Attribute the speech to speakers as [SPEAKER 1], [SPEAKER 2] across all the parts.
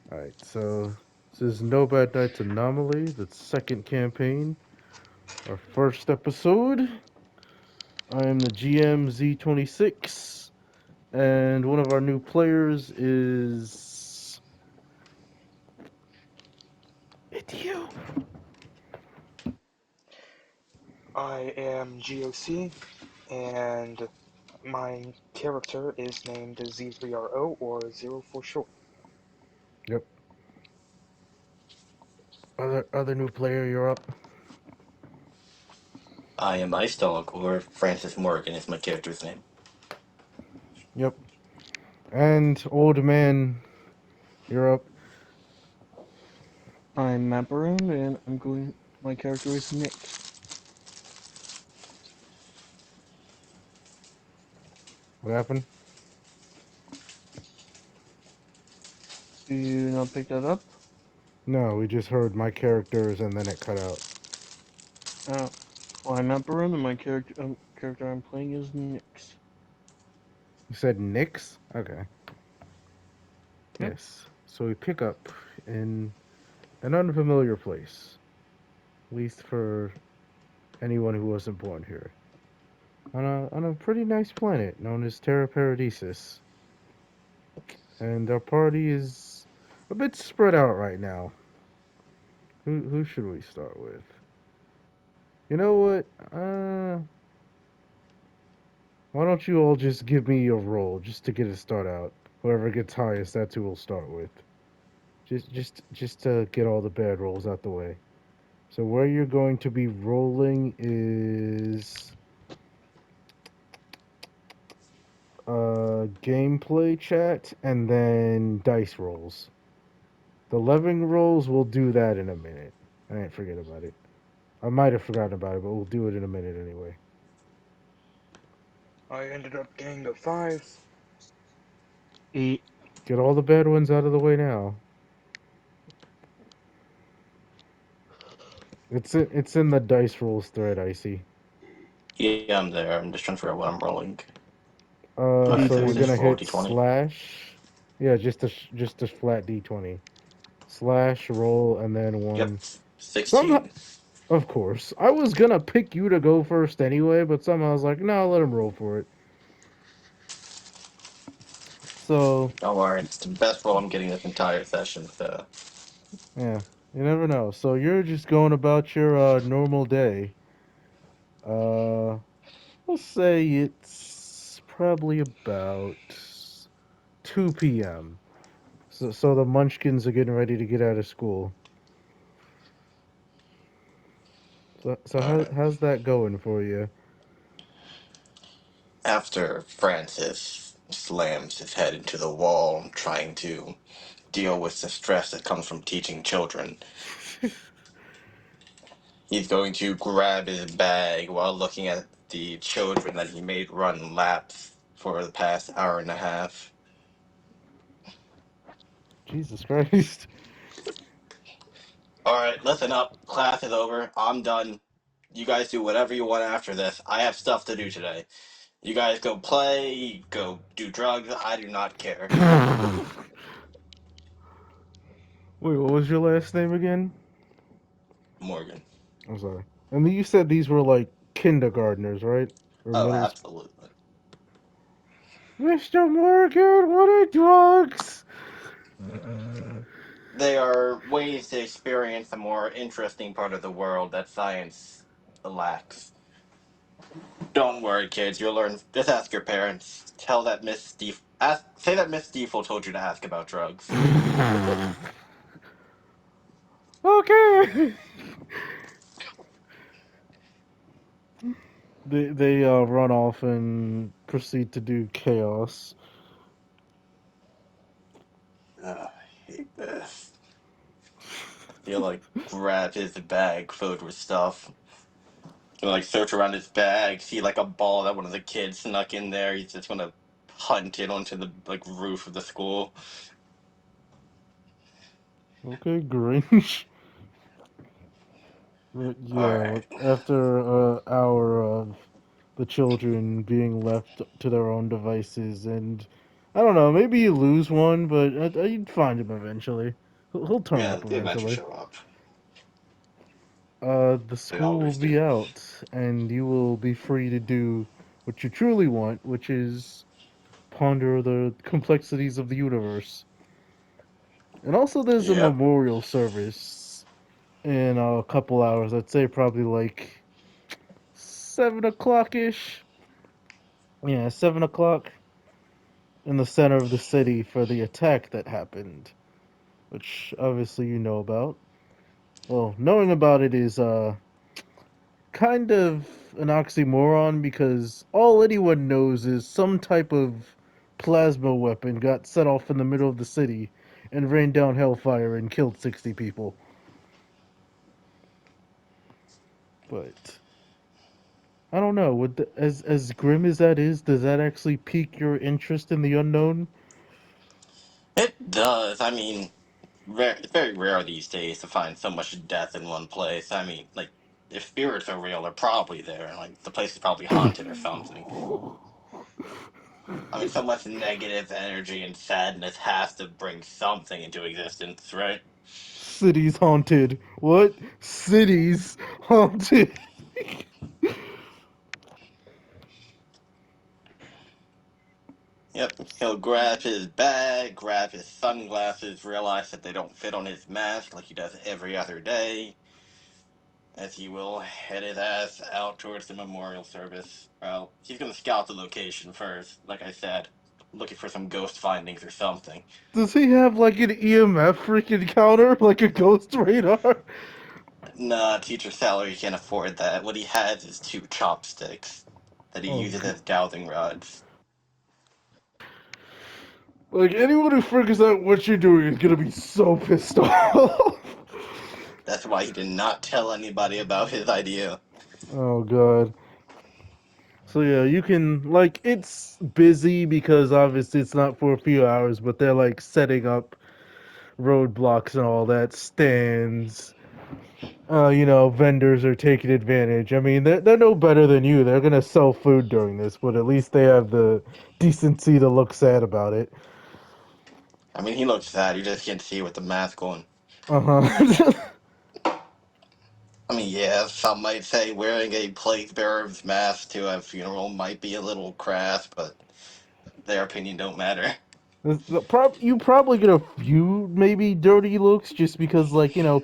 [SPEAKER 1] Alright, so this is Nomad Night's Anomaly, the second campaign, our first episode. I am the GM Z26, and one of our new players is. It's you!
[SPEAKER 2] I am GOC, and my character is named Z3RO, or Zero for short.
[SPEAKER 1] Yep. Other new player, you're up.
[SPEAKER 3] I am Ice Dog, or Francis Morgan is my character's name.
[SPEAKER 1] Yep. And Old Man, you're up.
[SPEAKER 4] I'm Macaroon, and My character is Nick.
[SPEAKER 1] What happened?
[SPEAKER 4] Do you not pick that up?
[SPEAKER 1] No, we just heard my characters and then it cut out.
[SPEAKER 4] Oh, well, I'm Macaroon, and my character I'm playing is Nix.
[SPEAKER 1] You said Nix? Okay.
[SPEAKER 4] Yep.
[SPEAKER 1] Yes. So we pick up in an unfamiliar place, at least for anyone who wasn't born here, on a pretty nice planet known as Terra Paradisus. And our party is a bit spread out right now. Who should we start with? You know what? Why don't you all just give me your roll just to get it start out? Whoever gets highest, that's who we'll start with. Just to get all the bad rolls out the way. So where you're going to be rolling is gameplay chat and then dice rolls. The living rolls, we'll do that in a minute. I ain't forget about it. I might have forgotten about it, but we'll do it in a minute anyway.
[SPEAKER 2] I ended up getting a 5.
[SPEAKER 4] 8.
[SPEAKER 1] Get all the bad ones out of the way now. It's in the dice rolls thread, I see.
[SPEAKER 3] Yeah, I'm there. I'm just trying to figure out what I'm rolling. Alright,
[SPEAKER 1] So
[SPEAKER 3] so
[SPEAKER 1] you're
[SPEAKER 3] it's just
[SPEAKER 1] gonna
[SPEAKER 3] roll
[SPEAKER 1] hit
[SPEAKER 3] d20.
[SPEAKER 1] slash. Yeah, just a flat d20. Slash roll and then
[SPEAKER 3] Yep,
[SPEAKER 1] one. Somehow,
[SPEAKER 3] 16.
[SPEAKER 1] of course, I was gonna pick you to go first anyway, but somehow I was like, no, let him roll for it. So
[SPEAKER 3] Don't worry, it's the best roll I'm getting this entire session, so.
[SPEAKER 1] yeah, you never know. So you're just going about your normal day. Uh, let's say it's probably about 2 p.m. So the Munchkins are getting ready to get out of school. So
[SPEAKER 3] Alright.
[SPEAKER 1] how's that going for you?
[SPEAKER 3] After Francis slams his head into the wall, trying to deal with the stress that comes from teaching children, he's going to grab his bag while looking at the children that he made run laps for the past hour and a half.
[SPEAKER 1] Jesus Christ.
[SPEAKER 3] All right, listen up. Class is over. I'm done. You guys do whatever you want after this. I have stuff to do today. You guys go play, go do drugs. I do not care.
[SPEAKER 1] Wait, what was your last name again?
[SPEAKER 3] Morgan.
[SPEAKER 1] I'm sorry. And you said these were like kindergartners, right? Or
[SPEAKER 3] Oh,
[SPEAKER 1] middle school?
[SPEAKER 3] absolutely.
[SPEAKER 1] Mr. Morgan, what are drugs?
[SPEAKER 3] They are ways to experience a more interesting part of the world that science lacks. Don't worry, kids. You'll learn. Just ask your parents. Tell that Miss Steve. Say that Miss Stiefel told you to ask about drugs.
[SPEAKER 1] Okay. They run off and proceed to do chaos.
[SPEAKER 3] I hate this. He'll like grab his bag filled with stuff. He'll like search around his bag, see like a ball that one of the kids snuck in there. He's just gonna hunt it onto the like roof of the school.
[SPEAKER 1] Okay, Grinch. But
[SPEAKER 3] All
[SPEAKER 1] yeah,
[SPEAKER 3] right.
[SPEAKER 1] after an hour of the children being left to their own devices and I don't know. Maybe you lose one, but you'd find him eventually. He'll turn
[SPEAKER 3] Yeah,
[SPEAKER 1] up
[SPEAKER 3] they eventually
[SPEAKER 1] eventually.
[SPEAKER 3] show up.
[SPEAKER 1] The
[SPEAKER 3] They
[SPEAKER 1] school will
[SPEAKER 3] always do.
[SPEAKER 1] be out, and you will be free to do what you truly want, which is ponder the complexities of the universe. And also, there's a
[SPEAKER 3] Yep.
[SPEAKER 1] memorial service in a couple hours. I'd say probably like 7 o'clock ish. Yeah, 7 o'clock in the center of the city for the attack that happened, which obviously you know about. Well, knowing about it is kind of an oxymoron because all anyone knows is some type of plasma weapon got set off in the middle of the city and rained down hellfire and killed 60 people. But I don't know. As grim as that is, does that actually pique your interest in the unknown?
[SPEAKER 3] It does. I mean, it's very rare these days to find so much death in one place. I mean, like, if spirits are real, they're probably there. Like, the place is probably haunted or something. I mean, so much negative energy and sadness has to bring something into existence, right?
[SPEAKER 1] Cities haunted. What? Cities haunted.
[SPEAKER 3] Yep, he'll grab his bag, grab his sunglasses, realize that they don't fit on his mask like he does every other day, as he will head his ass out towards the memorial service. Well, he's gonna scout the location first, like I said, looking for some ghost findings or something.
[SPEAKER 1] Does he have like an EMF freaking counter, like a ghost radar?
[SPEAKER 3] Nah, teacher salary can't afford that. What he has is two chopsticks that he
[SPEAKER 1] Oh,
[SPEAKER 3] uses as dowsing rods.
[SPEAKER 1] like anyone who figures out what you're doing is gonna be so pissed off.
[SPEAKER 3] That's why he did not tell anybody about his idea.
[SPEAKER 1] Oh god. So yeah, you can like it's busy because obviously it's not for a few hours, but they're like setting up roadblocks and all that stands. Vendors are taking advantage. I mean, they're no better than you. They're gonna sell food during this, but at least they have the decency to look sad about it.
[SPEAKER 3] I mean, he looks sad. You just can't see with the mask on.
[SPEAKER 1] Uh huh.
[SPEAKER 3] I mean, yeah, some might say wearing a plague bearer's mask to a funeral might be a little crass, but their opinion don't matter.
[SPEAKER 1] You probably get a few maybe dirty looks just because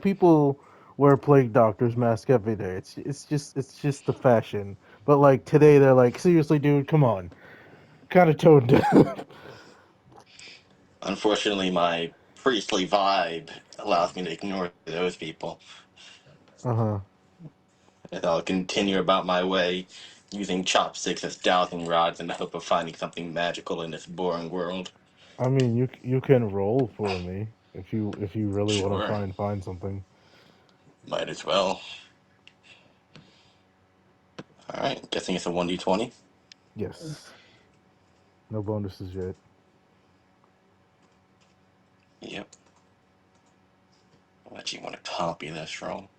[SPEAKER 1] people wear plague doctor's mask every day. It's just the fashion. But like today they're like seriously, dude, come on, kind of toned down.
[SPEAKER 3] Unfortunately, my priestly vibe allows me to ignore those people,
[SPEAKER 1] Uh huh.
[SPEAKER 3] and I'll continue about my way using chopsticks as dowsing rods in the hope of finding something magical in this boring world.
[SPEAKER 1] I mean, you can roll for me if you really want to
[SPEAKER 3] Sure,
[SPEAKER 1] find something.
[SPEAKER 3] might as well. All right, guessing it's a 1d20.
[SPEAKER 1] Yes. No bonuses yet.
[SPEAKER 3] Yep. I'll let you want to copy this roll.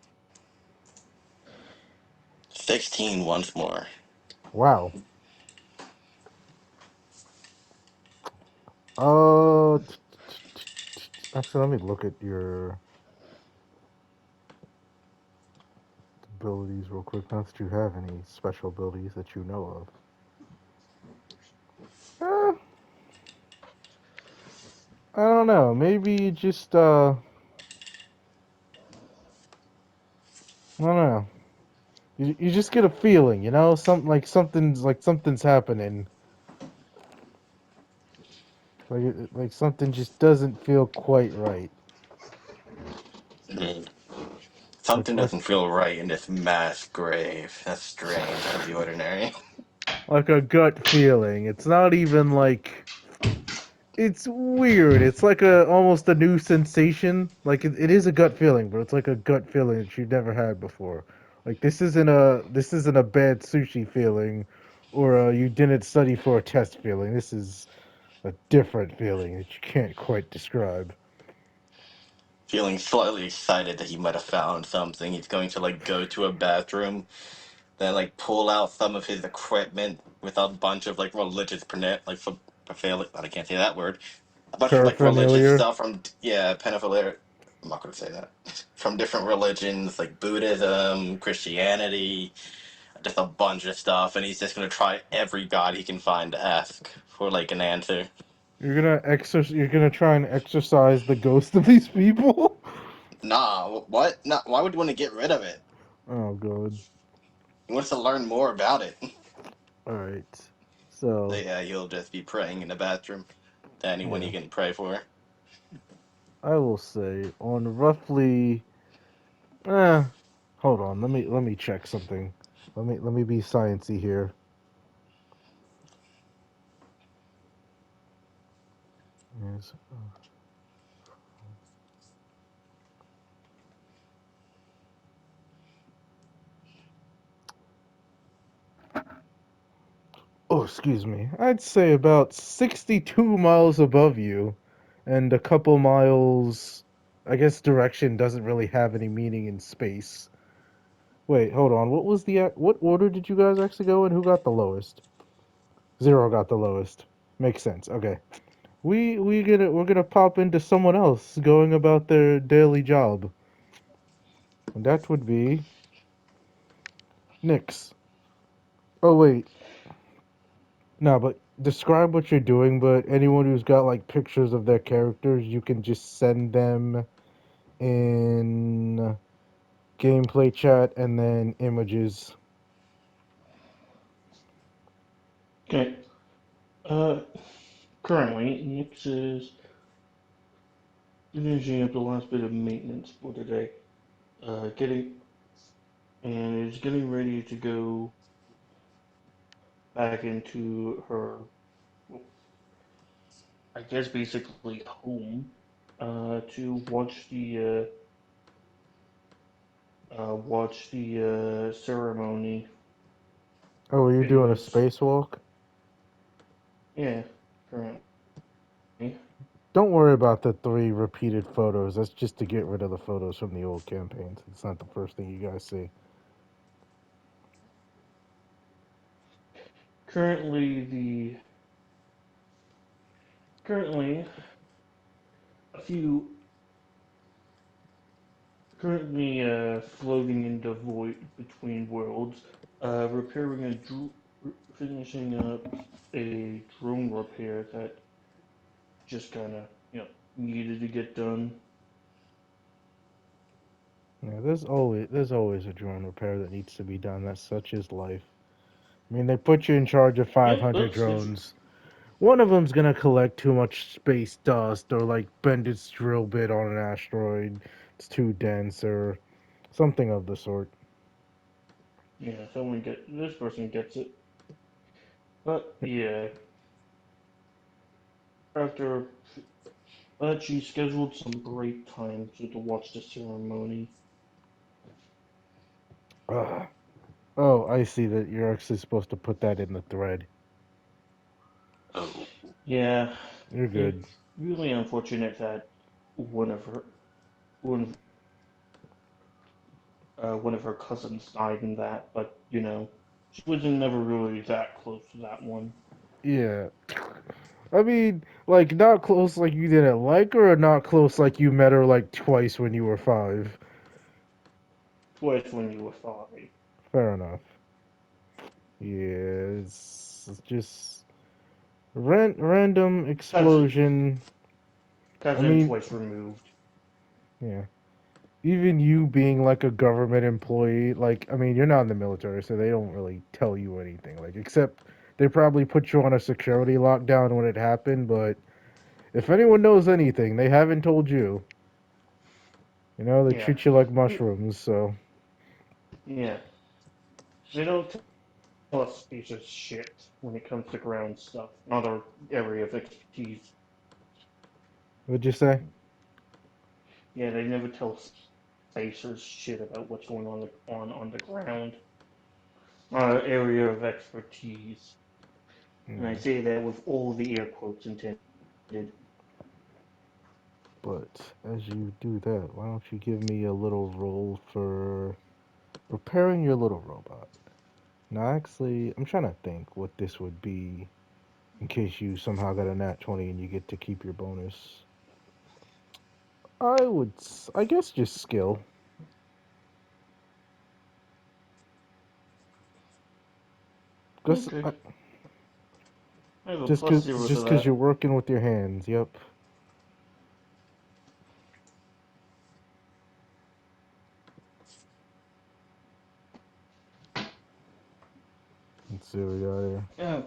[SPEAKER 3] 16 once more.
[SPEAKER 1] Wow. Uh, actually, let me look at your abilities real quick. Not that you have any special abilities that you know of. I don't know. Maybe just I don't know. You just get a feeling, something's happening. Like something just doesn't feel quite right.
[SPEAKER 3] Hmm.
[SPEAKER 1] Like
[SPEAKER 3] Something
[SPEAKER 1] like
[SPEAKER 3] doesn't feel right in this mass grave. That's strange, out of the ordinary.
[SPEAKER 1] like a gut feeling. It's not even like it's weird. It's like a almost a new sensation. Like it is a gut feeling, but it's like a gut feeling that you've never had before. Like this isn't a bad sushi feeling, or you didn't study for a test feeling. This is a different feeling that you can't quite describe.
[SPEAKER 3] Feeling slightly excited that he might have found something. He's going to like go to a bathroom, then like pull out some of his equipment with a bunch of like religious print like I can't say that word. A bunch of like religious
[SPEAKER 1] Paraphernalia.
[SPEAKER 3] stuff from Penophilia. I'm not going to say that. From different religions like Buddhism, Christianity, just a bunch of stuff, and he's just going to try every god he can find to ask for like an answer.
[SPEAKER 1] You're gonna try and exorcise the ghost of these people.
[SPEAKER 3] Nah, what? Nah, why would you want to get rid of it?
[SPEAKER 1] Oh god.
[SPEAKER 3] He wants to learn more about it.
[SPEAKER 1] All right. So
[SPEAKER 3] Yeah, he'll just be praying in the bathroom to anyone he
[SPEAKER 1] yeah,
[SPEAKER 3] can pray for.
[SPEAKER 1] I will say on roughly. Eh, hold on. Let me check something. Let me be sciencey here. Yes. Oh, excuse me. I'd say about 62 miles above you, and a couple miles. I guess direction doesn't really have any meaning in space. Wait, hold on. What order did you guys actually go in? Who got the lowest? Zero got the lowest. Makes sense. Okay. We're gonna pop into someone else going about their daily job. And that would be Nyx. Oh wait. No, but describe what you're doing, but anyone who's got like pictures of their characters, you can just send them in gameplay chat and then images.
[SPEAKER 4] Okay. Uh, Currently, Nix is finishing up the last bit of maintenance for today. Getting and is getting ready to go back into her, well, I guess basically home, to watch the ceremony.
[SPEAKER 1] Oh, are you
[SPEAKER 4] It
[SPEAKER 1] doing a
[SPEAKER 4] is,
[SPEAKER 1] spacewalk?
[SPEAKER 4] yeah, currently.
[SPEAKER 1] Don't worry about the three repeated photos. That's just to get rid of the photos from the old campaigns. It's not the first thing you guys see.
[SPEAKER 4] Currently, the currently a few currently floating in the void between worlds, repairing finishing up a drone repair that just kind of needed to get done.
[SPEAKER 1] Yeah, there's always a drone repair that needs to be done. That's such is life. I mean, they put you in charge of
[SPEAKER 4] Yep,
[SPEAKER 1] 500
[SPEAKER 4] it's
[SPEAKER 1] drones. One of them's gonna collect too much space dust or like bend its drill bit on an asteroid. It's too dense or something of the sort.
[SPEAKER 4] yeah. Someone get this person gets it, but yeah. After But she scheduled some great time to watch the ceremony.
[SPEAKER 1] Ugh. Oh, I see that you're actually supposed to put that in the thread.
[SPEAKER 3] Oh,
[SPEAKER 4] Yeah,
[SPEAKER 1] You're good.
[SPEAKER 4] it's really unfortunate that one of her one one of her cousins died in that, but she was never really that close to that one.
[SPEAKER 1] Yeah. I mean, like, not close like you didn't like her, or not close like you met her like twice when you were 5.
[SPEAKER 4] Twice when you were 5.
[SPEAKER 1] Fair enough. Yeah, it's just random
[SPEAKER 4] Cousin,
[SPEAKER 1] explosion. I
[SPEAKER 4] cousin
[SPEAKER 1] mean,
[SPEAKER 4] twice removed.
[SPEAKER 1] yeah. Even you being like a government employee, like, I mean, you're not in the military, so they don't really tell you anything. Like, except they probably put you on a security lockdown when it happened, but if anyone knows anything, they haven't told you. You know, they
[SPEAKER 4] Yeah,
[SPEAKER 1] treat you like
[SPEAKER 4] Mm,
[SPEAKER 1] mushrooms, so.
[SPEAKER 4] yeah. They don't tell us a piece of shit when it comes to ground stuff, not our area of expertise.
[SPEAKER 1] What'd you say?
[SPEAKER 4] Yeah, they never tell spacers shit about what's going on the ground. Our area of expertise, and I
[SPEAKER 1] Yeah.
[SPEAKER 4] say that with all the air quotes intended.
[SPEAKER 1] But as you do that, why don't you give me a little roll for repairing your little robot? Now, actually, I'm trying to think what this would be in case you somehow got a nat 20 and you get to keep your bonus. I guess just skill. Just,
[SPEAKER 4] Okay. I have a
[SPEAKER 1] just
[SPEAKER 4] plus
[SPEAKER 1] cause,
[SPEAKER 4] zero to
[SPEAKER 1] just cause
[SPEAKER 4] that.
[SPEAKER 1] you're working with your hands. Yep. Let's see what we got here.
[SPEAKER 4] Yeah.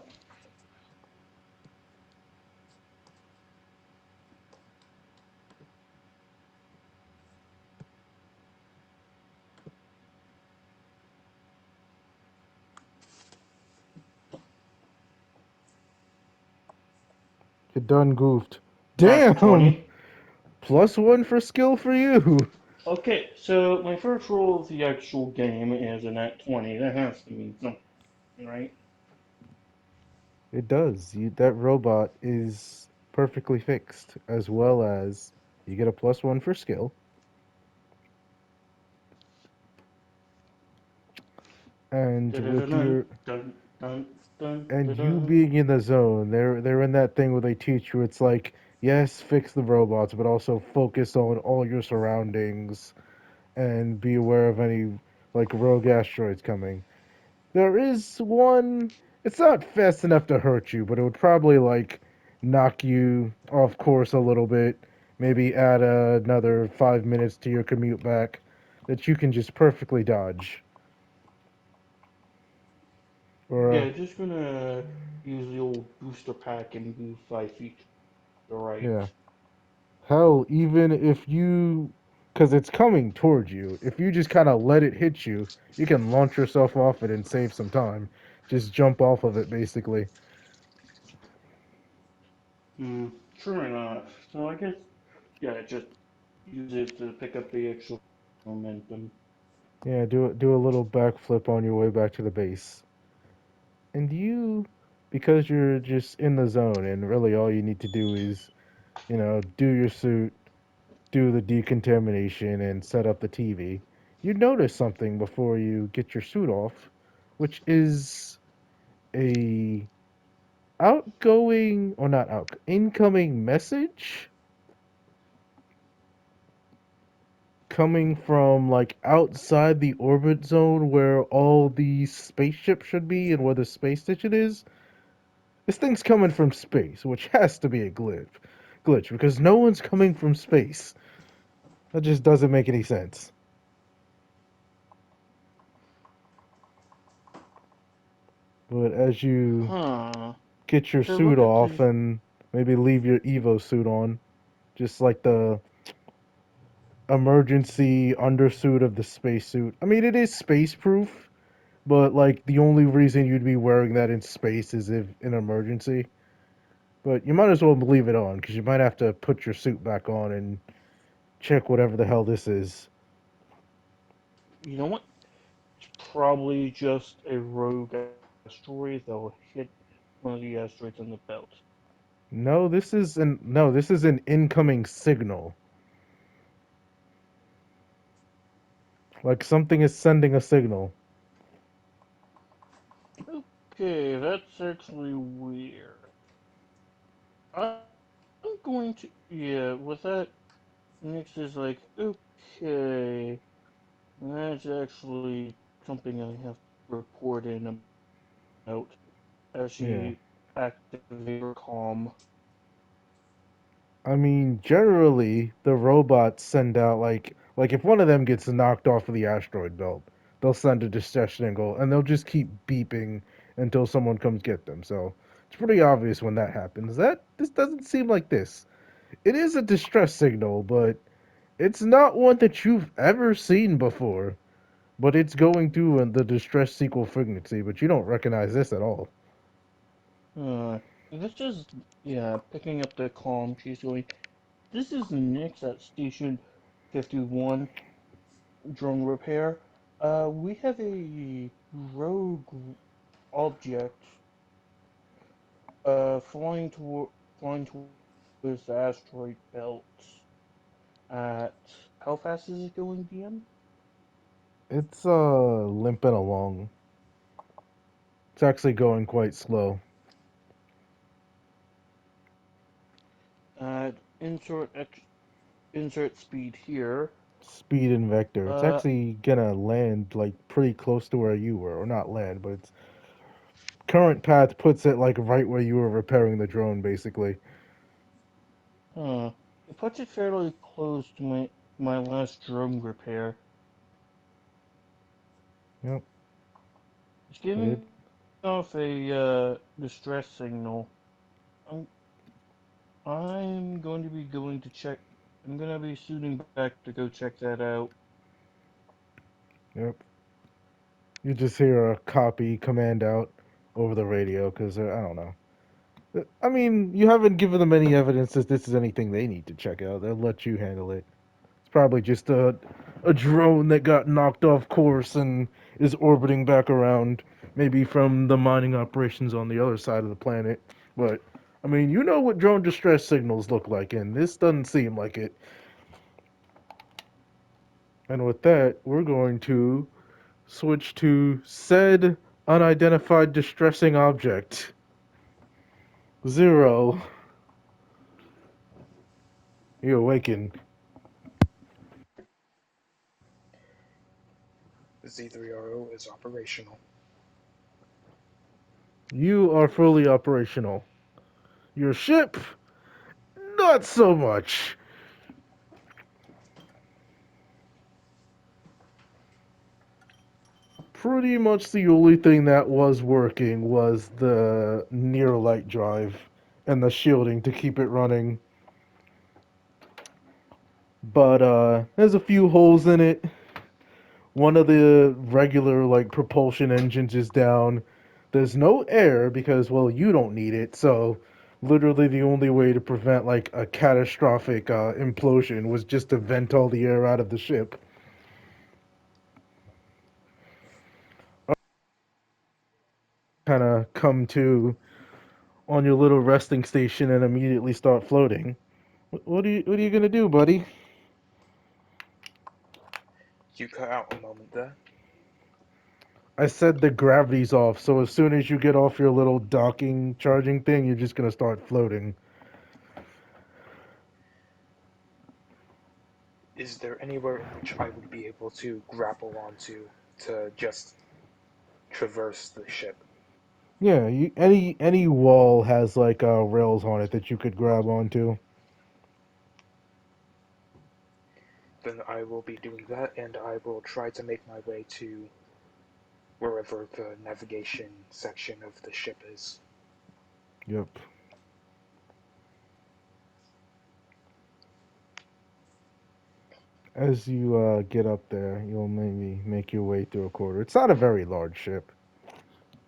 [SPEAKER 1] You done goofed.
[SPEAKER 4] Nat
[SPEAKER 1] Damn.
[SPEAKER 4] 20.
[SPEAKER 1] +1 for skill for you.
[SPEAKER 4] Okay, so my first roll of the actual game is a nat 20. That has to mean something, right?
[SPEAKER 1] It does. That robot is perfectly fixed, as well as you get a +1 for skill, and
[SPEAKER 4] Dun
[SPEAKER 1] with
[SPEAKER 4] dun
[SPEAKER 1] your
[SPEAKER 4] dun dun dun
[SPEAKER 1] and
[SPEAKER 4] dun
[SPEAKER 1] you
[SPEAKER 4] dun.
[SPEAKER 1] being in the zone, they're in that thing where they teach you. It's like, yes, fix the robots, but also focus on all your surroundings and be aware of any like rogue asteroids coming. There is one. It's not fast enough to hurt you, but it would probably like knock you off course a little bit. Maybe add another 5 minutes to your commute back that you can just perfectly dodge. Or
[SPEAKER 4] Yeah, just gonna use the old booster pack and move 5 feet to the right.
[SPEAKER 1] yeah, hell, even if you, because it's coming towards you, if you just kind of let it hit you, you can launch yourself off it and save some time. Just jump off of it, basically.
[SPEAKER 4] Hmm, sure enough. So I guess, yeah, just use it to pick up the extra momentum.
[SPEAKER 1] Yeah, do a little backflip on your way back to the base. And you, because you're just in the zone, and really all you need to do is, do your suit, do the decontamination, and set up the TV. You notice something before you get your suit off, which is a outgoing, or not out, incoming message coming from like outside the orbit zone where all the spaceships should be and where the space station is. This thing's coming from space, which has to be a glitch because no one's coming from space. That just doesn't make any sense. But as you
[SPEAKER 4] Huh.
[SPEAKER 1] get your
[SPEAKER 4] To
[SPEAKER 1] suit
[SPEAKER 4] look at
[SPEAKER 1] off
[SPEAKER 4] the.
[SPEAKER 1] and maybe leave your Evo suit on, just like the emergency undersuit of the spacesuit. I mean, it is space proof, but like the only reason you'd be wearing that in space is if an emergency. But you might as well leave it on because you might have to put your suit back on and check whatever the hell this is.
[SPEAKER 4] You know what? It's probably just a rogue asteroid that'll hit one of the asteroids on the belt.
[SPEAKER 1] No, this is an incoming signal. Like something is sending a signal.
[SPEAKER 4] Okay, that's actually weird. I'm going to. Yeah, with that, Nyx is like, okay, that's actually something I have to report in about as she
[SPEAKER 1] Yeah.
[SPEAKER 4] activates her calm.
[SPEAKER 1] I mean, generally the robots send out like if one of them gets knocked off of the asteroid belt, they'll send a distress signal and they'll just keep beeping until someone comes get them. So it's pretty obvious when that happens. This doesn't seem like this. It is a distress signal, but it's not one that you've ever seen before. But it's going through the distress sequel frequency, but you don't recognize this at all.
[SPEAKER 4] This is, yeah, picking up the calm. She's going, this is Nyx at Station 51, drone repair. We have a rogue object flying towards the asteroid belt at how fast is it going, DM?
[SPEAKER 1] It's limping along. It's actually going quite slow.
[SPEAKER 4] insert speed here.
[SPEAKER 1] Speed and vector. It's
[SPEAKER 4] Uh,
[SPEAKER 1] actually gonna land like pretty close to where you were, or not land, but its current path puts it like right where you were repairing the drone, basically.
[SPEAKER 4] huh. It puts it fairly close to my last drone repair.
[SPEAKER 1] Yep.
[SPEAKER 4] It's
[SPEAKER 1] It.
[SPEAKER 4] giving off a distress signal. I'm I'm going to be going to check. I'm gonna be shooting back to go check that out.
[SPEAKER 1] Yep. You just hear a copy command out over the radio because I don't know. I mean, you haven't given them any evidence that this is anything they need to check out. They'll let you handle it. It's probably just a drone that got knocked off course and is orbiting back around, maybe from the mining operations on the other side of the planet. But I mean, you know what drone distress signals look like, and this doesn't seem like it. And with that, we're going to switch to said unidentified distressing object. Zero, you awaken.
[SPEAKER 2] Z3RO is operational.
[SPEAKER 1] You are fully operational. Your ship, not so much. Pretty much the only thing that was working was the near light drive and the shielding to keep it running. But there's a few holes in it. One of the regular like propulsion engines is down. There's no air because well you don't need it. So literally the only way to prevent like a catastrophic implosion was just to vent all the air out of the ship. Kind of come to on your little resting station and immediately start floating. What are you gonna do, buddy?
[SPEAKER 2] You cut out a moment there.
[SPEAKER 1] I said the gravity's off, so as soon as you get off your little docking charging thing, you're just gonna start floating.
[SPEAKER 2] Is there anywhere in which I would be able to grapple onto to just traverse the ship?
[SPEAKER 1] Yeah, any wall has like rails on it that you could grab onto.
[SPEAKER 2] Then I will be doing that, and I will try to make my way to wherever the navigation section of the ship is.
[SPEAKER 1] Yep. As you get up there, you'll maybe make your way through a corridor. It's not a very large ship.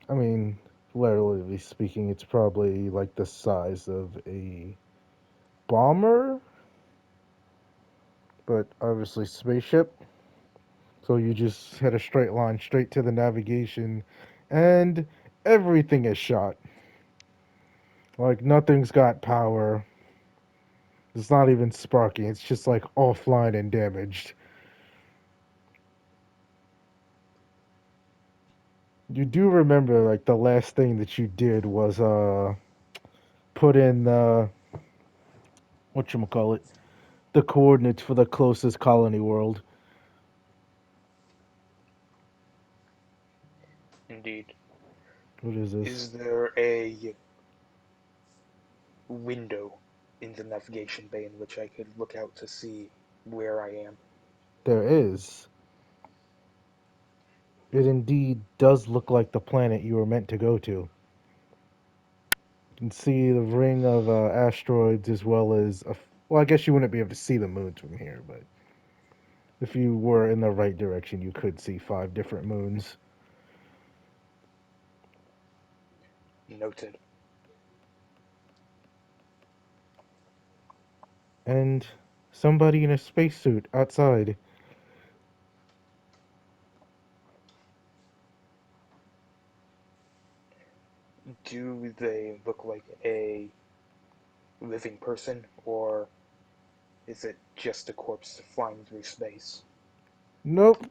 [SPEAKER 1] I mean, relatively speaking, it's probably like the size of a bomber, but obviously spaceship. So you just hit a straight line straight to the navigation, and everything is shot. Like nothing's got power. It's not even sparking. It's just like offline and damaged. You do remember like the last thing that you did was put in whatchamacallit, the coordinates for the closest colony world.
[SPEAKER 2] Indeed.
[SPEAKER 1] What is this?
[SPEAKER 2] Is there a window in the navigation bay in which I could look out to see where I am?
[SPEAKER 1] There is. It indeed does look like the planet you were meant to go to. You can see the ring of asteroids as well as well, I guess you wouldn't be able to see the moons from here, but if you were in the right direction, you could see five different moons.
[SPEAKER 2] Noted.
[SPEAKER 1] And somebody in a spacesuit outside.
[SPEAKER 2] Do they look like a living person, or is it just a corpse flying through space?
[SPEAKER 1] Nope.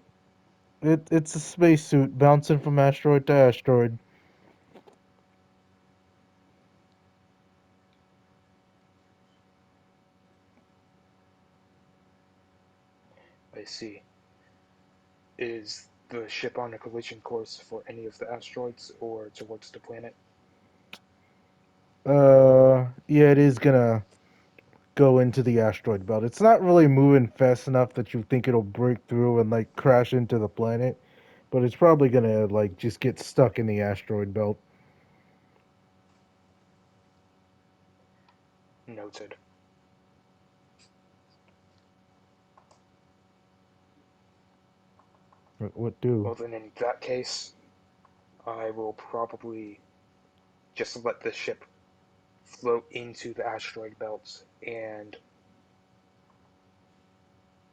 [SPEAKER 1] It's a spacesuit bouncing from asteroid to asteroid.
[SPEAKER 2] I see. Is the ship on a collision course for any of the asteroids or towards the planet?
[SPEAKER 1] Yeah, it is gonna go into the asteroid belt. It's not really moving fast enough that you think it'll break through and like crash into the planet, but it's probably gonna like just get stuck in the asteroid belt.
[SPEAKER 2] Noted.
[SPEAKER 1] What do?
[SPEAKER 2] Well, then in that case, I will probably just let the ship float into the asteroid belt and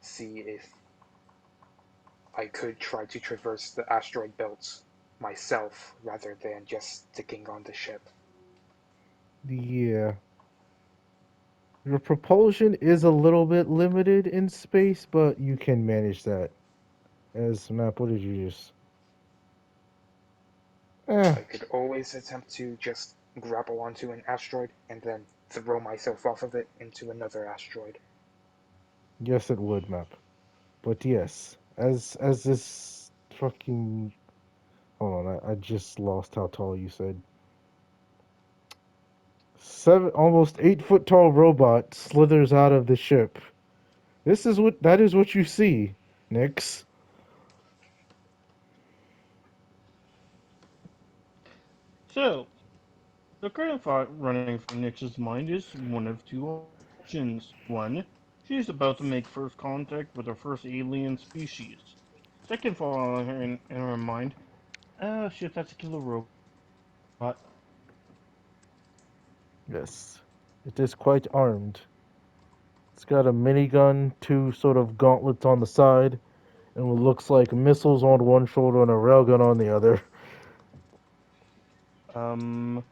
[SPEAKER 2] see if I could try to traverse the asteroid belt myself rather than just sticking on the ship.
[SPEAKER 1] Yeah. Your propulsion is a little bit limited in space, but you can manage that. As map, what did you just? Eh,
[SPEAKER 2] I could always attempt to just grapple onto an asteroid and then throw myself off of it into another asteroid.
[SPEAKER 1] yes, it would map. But yes, as this fucking hold on, I just lost how tall you said. Seven, almost 8 foot tall robot slithers out of the ship. That is what you see, Nix.
[SPEAKER 4] So, the current thought running through Nix's mind is one of two options. One, she's about to make first contact with her first alien species. Second thought in her mind, oh shit, that's a killer robot.
[SPEAKER 1] Yes, it is quite armed. It's got a minigun, two sort of gauntlets on the side, and what looks like missiles on one shoulder and a railgun on the other.
[SPEAKER 4] Um,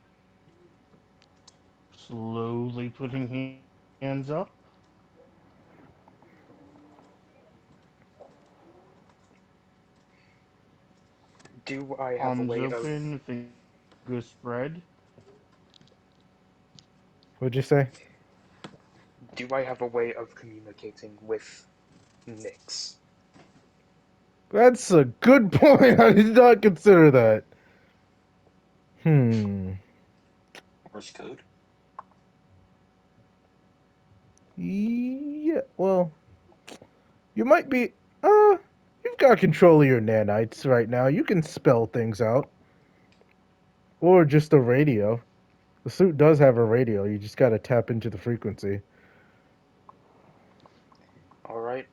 [SPEAKER 4] slowly putting hands up,
[SPEAKER 2] Do I have a
[SPEAKER 4] palms
[SPEAKER 2] way of
[SPEAKER 4] open, fingers spread.
[SPEAKER 1] What'd you say?
[SPEAKER 2] communicating with Nyx?
[SPEAKER 1] That's a good point. I did not consider that. Hmm.
[SPEAKER 3] Morse code.
[SPEAKER 1] Yeah. Well, you might be. You've got control of your nanites right now. You can spell things out, or just a radio. The suit does have a radio. You just got to tap into the frequency.
[SPEAKER 2] Alright,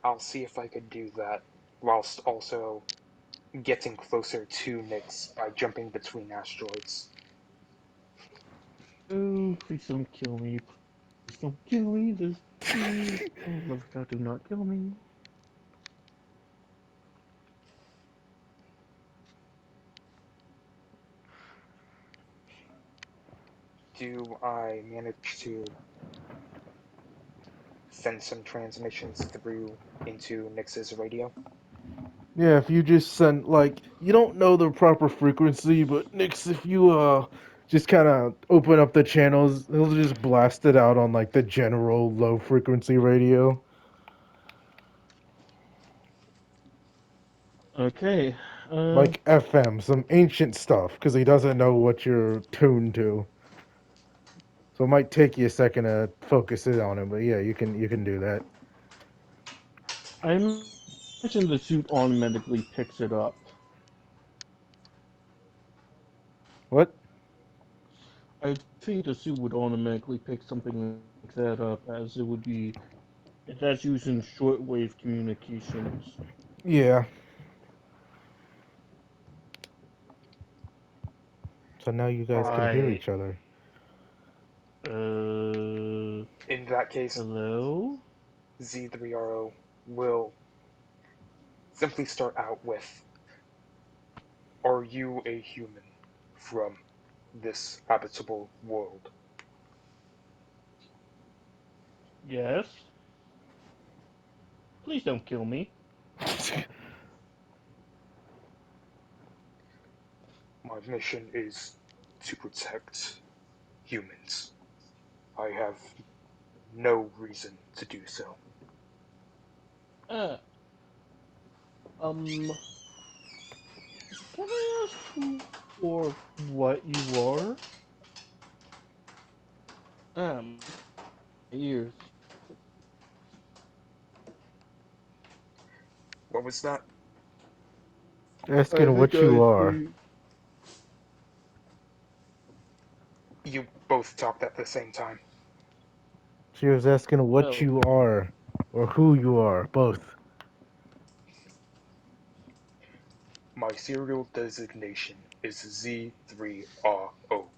[SPEAKER 2] I'll see if I could do that whilst also getting closer to Nyx by jumping between asteroids.
[SPEAKER 4] Oh, please don't kill me. Please don't kill me. This, please. Oh, love God, do not kill me.
[SPEAKER 2] Do I manage to send some transmissions through into Nyx's radio?
[SPEAKER 1] Yeah, if you just send like you don't know the proper frequency, but Nix, if you just kind of open up the channels, it'll just blast it out on like the general low frequency radio,
[SPEAKER 4] Okay.
[SPEAKER 1] like FM, some ancient stuff, because he doesn't know what you're tuned to. So it might take you a second to focus it on him, but yeah, you can do that.
[SPEAKER 4] I imagine the suit automatically picks it up.
[SPEAKER 1] What?
[SPEAKER 4] I think the suit would automatically pick something like that up, as it would be. That's using shortwave communications.
[SPEAKER 1] Yeah. So now you guys can hear
[SPEAKER 2] Alright,
[SPEAKER 4] I.
[SPEAKER 1] each other.
[SPEAKER 2] in that case,
[SPEAKER 4] Hello?
[SPEAKER 2] Z3RO will simply start out with, "Are you a human from this habitable world?"
[SPEAKER 4] Yes? Please don't kill me.
[SPEAKER 2] My mission is to protect humans. I have no reason to do so.
[SPEAKER 4] Uh, um, can I ask who or what you are? My ears.
[SPEAKER 2] What was that?
[SPEAKER 4] I
[SPEAKER 1] Asking
[SPEAKER 4] think
[SPEAKER 1] what you
[SPEAKER 4] I
[SPEAKER 1] are.
[SPEAKER 4] see.
[SPEAKER 2] You both talked at the same time.
[SPEAKER 1] She was asking what
[SPEAKER 4] Oh,
[SPEAKER 1] you are, or who you are, both.
[SPEAKER 2] My serial designation is Z3RO.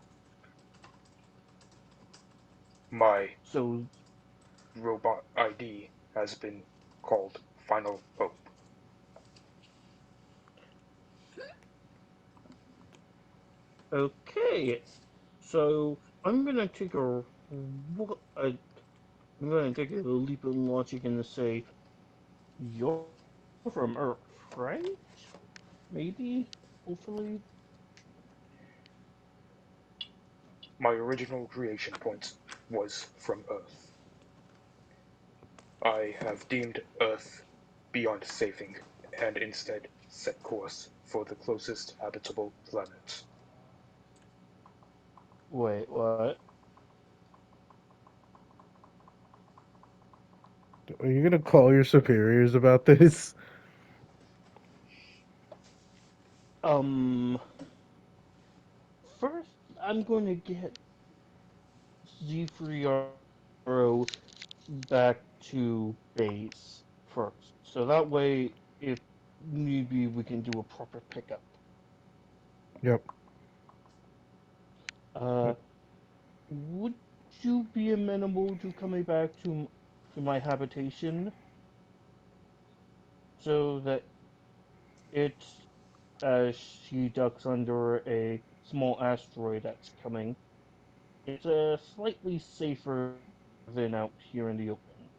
[SPEAKER 2] My
[SPEAKER 4] so
[SPEAKER 2] robot ID has been called Final Hope.
[SPEAKER 4] okay. So I'm gonna take I'm gonna take a leap of logic and say you're from Earth, right? Maybe, hopefully.
[SPEAKER 2] My original creation point was from Earth. I have deemed Earth beyond saving and instead set course for the closest habitable planet.
[SPEAKER 4] Wait, what?
[SPEAKER 1] Are you gonna call your superiors about this?
[SPEAKER 4] Um, First I'm going to get Z3RO back to base first, so that way, if need be, we can do a proper pickup.
[SPEAKER 1] Yep.
[SPEAKER 4] Uh, would you be amenable to coming back to my habitation so that it's as she ducks under a small asteroid that's coming? It's slightly safer than out here in the open.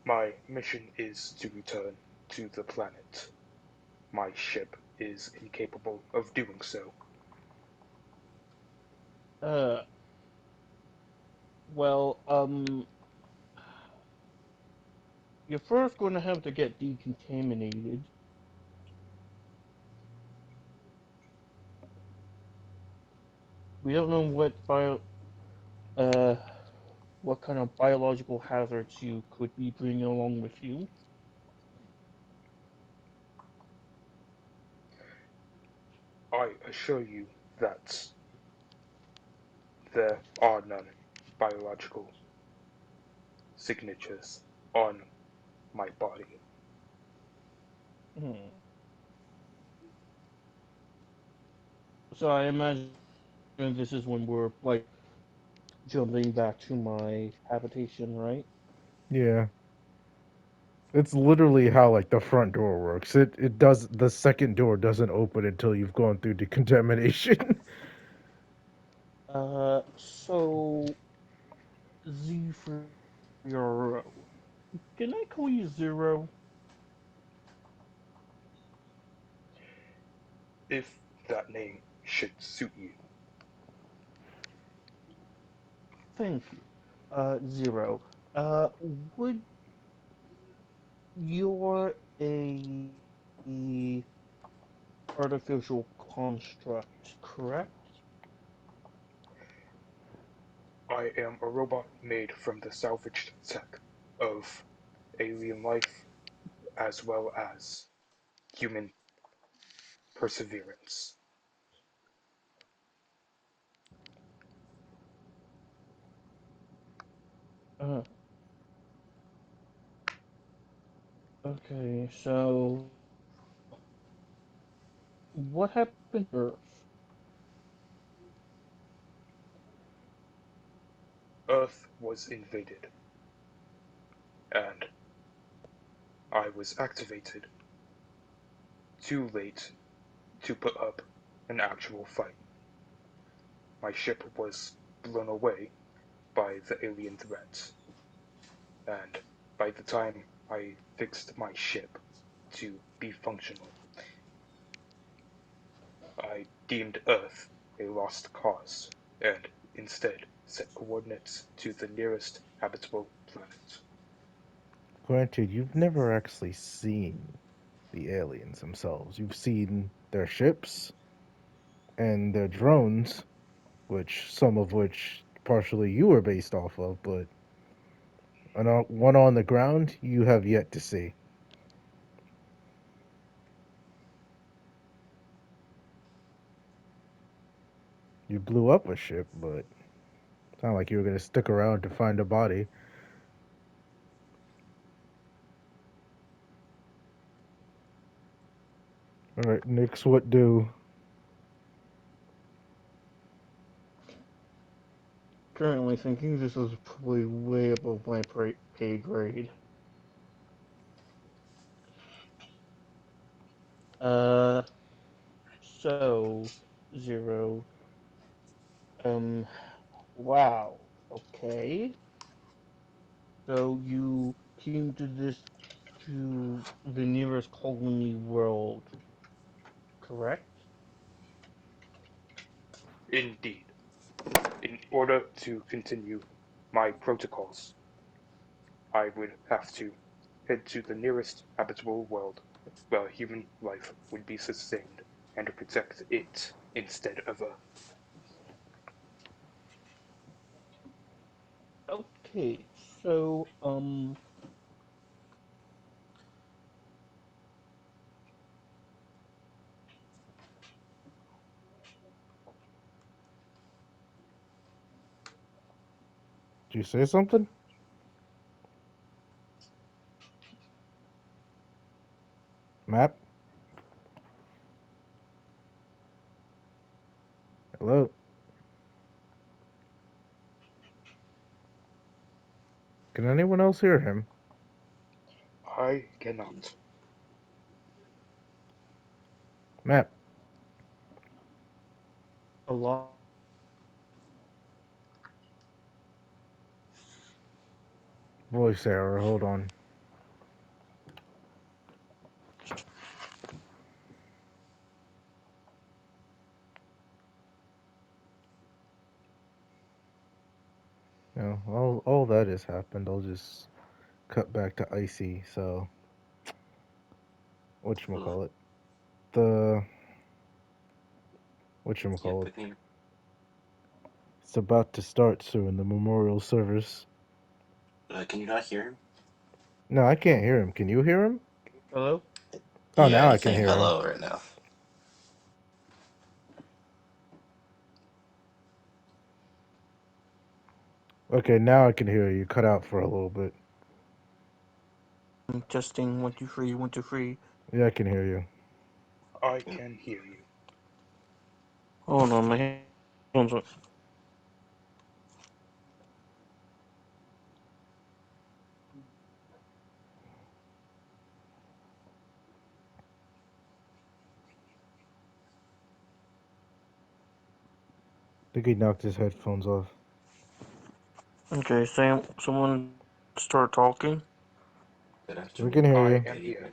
[SPEAKER 2] My mission is to return to the planet. My ship is incapable of doing so.
[SPEAKER 4] Uh, well, you're first going to have to get decontaminated. We don't know uh what kind of biological hazards you could be bringing along with you.
[SPEAKER 2] I assure you that there are none biological signatures on my body.
[SPEAKER 4] Hmm. So I imagine this is when we're like jumping back to my habitation, right?
[SPEAKER 1] Yeah. It's literally how like the front door works. The second door doesn't open until you've gone through decontamination.
[SPEAKER 4] So Z for your. Can I call you Zero?
[SPEAKER 2] If that name should suit you,
[SPEAKER 4] Thank you. Zero. Would you're a artificial construct, correct?
[SPEAKER 2] I am a robot made from the salvaged tech of alien life as well as human perseverance.
[SPEAKER 4] Uh, okay, so what happened to Earth?
[SPEAKER 2] Earth was invaded, and I was activated too late to put up an actual fight. My ship was blown away by the alien threat, and by the time I fixed my ship to be functional, I deemed Earth a lost cause and instead set coordinates to the nearest habitable planet.
[SPEAKER 1] Granted, you've never actually seen the aliens themselves. You've seen their ships and their drones, which some of which partially you were based off of, but one on the ground you have yet to see. You blew up a ship, but it's not like you were gonna stick around to find a body. All right, Nix, what do?
[SPEAKER 4] Currently thinking this is probably way above my pay grade. Uh, so, Zero. Um, wow. Okay. So you came to the nearest colony world, correct?
[SPEAKER 2] Indeed, in order to continue my protocols, I would have to head to the nearest habitable world where human life would be sustained and protect it instead of Earth.
[SPEAKER 4] Okay, so
[SPEAKER 1] Did you say something? Map? Hello? Can anyone else hear him?
[SPEAKER 2] I cannot.
[SPEAKER 1] Map.
[SPEAKER 4] a lot.
[SPEAKER 1] Voice error, hold on. No, all that has happened. I'll just cut back to icy, so
[SPEAKER 3] Ugh,
[SPEAKER 1] whatchamacallit. The
[SPEAKER 3] yeah,
[SPEAKER 1] whatchamacallit.
[SPEAKER 3] but then,
[SPEAKER 1] It's about to start soon, the memorial service.
[SPEAKER 3] can you not hear him?
[SPEAKER 1] No, I can't hear him. Can you hear him?
[SPEAKER 4] Hello?
[SPEAKER 1] Oh,
[SPEAKER 3] Yeah,
[SPEAKER 1] now I
[SPEAKER 3] he's
[SPEAKER 1] can
[SPEAKER 3] saying
[SPEAKER 1] hear him.
[SPEAKER 3] hello right now.
[SPEAKER 1] Okay, now I can hear you. Cut out for a little bit.
[SPEAKER 4] Testing 1 2 3 1 2 3.
[SPEAKER 1] Yeah, I can hear you.
[SPEAKER 2] I can hear you.
[SPEAKER 4] Hold on, my headphones are.
[SPEAKER 1] I think he knocked his headphones off.
[SPEAKER 4] Okay, someone start talking.
[SPEAKER 3] Good
[SPEAKER 1] We can
[SPEAKER 3] afternoon,
[SPEAKER 1] hear
[SPEAKER 2] I
[SPEAKER 1] you.
[SPEAKER 2] am here.
[SPEAKER 3] anyone.